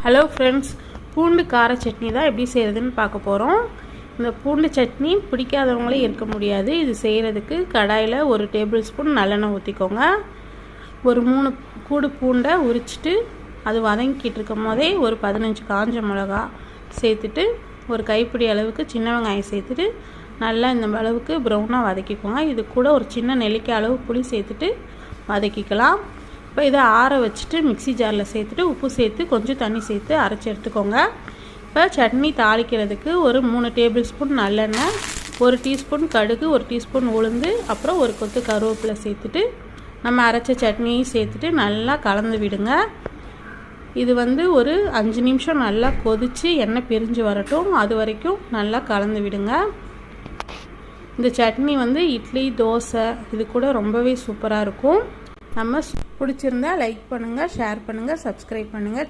Hello friends, பூண்டு கார சட்னி தான் எப்படி செய்கிறதுன்னு பார்க்க போகிறோம். இந்த பூண்டு சட்னி பிடிக்காதவங்களே இருக்க முடியாது. இது செய்கிறதுக்கு கடாயில் 1 டேபிள் ஸ்பூன் நல்லெண்ணெய் ஊற்றிக்கோங்க. ஒரு 3 கூடு பூண்டை உரிச்சிட்டு அது வதங்கிக்கிட்டு இருக்கும் போதே ஒரு 15 காஞ்ச மிளகா சேர்த்துட்டு ஒரு கைப்பிடி அளவுக்கு சின்ன வெங்காயம் சேர்த்துட்டு நல்லா இந்த அளவுக்கு ப்ரௌனாக வதக்கிக்கோங்க. இது கூட ஒரு சின்ன நெல்லிக்காய் அளவு புளி சேர்த்துட்டு வதக்கிக்கலாம். இப்போ இதை ஆற வச்சுட்டு மிக்சி ஜாரில் சேர்த்துட்டு உப்பு சேர்த்து கொஞ்சம் தண்ணி சேர்த்து அரைச்சி எடுத்துக்கோங்க. இப்போ சட்னி தாளிக்கிறதுக்கு ஒரு 3 டேபிள் ஸ்பூன் நல்லெண்ணெய், 1 டீஸ்பூன் கடுகு, 1 டீஸ்பூன் உளுந்து, அப்புறம் ஒரு கொத்து கருவேப்பிலை சேர்த்துட்டு நம்ம அரைச்ச சட்னியும் சேர்த்துட்டு நல்லா கலந்து விடுங்க. இது ஒரு 5 நிமிஷம் நல்லா கொதித்து எண்ணெய் பிரிஞ்சு வரட்டும். அது வரைக்கும் நல்லா கலந்து விடுங்க. இந்த சட்னி இட்லி, தோசை இது கூட ரொம்பவே சூப்பராக இருக்கும். நம்ம பிடிச்சிருந்தா லைக் பண்ணுங்கள், ஷேர் பண்ணுங்கள், சப்ஸ்கிரைப் பண்ணுங்கள்.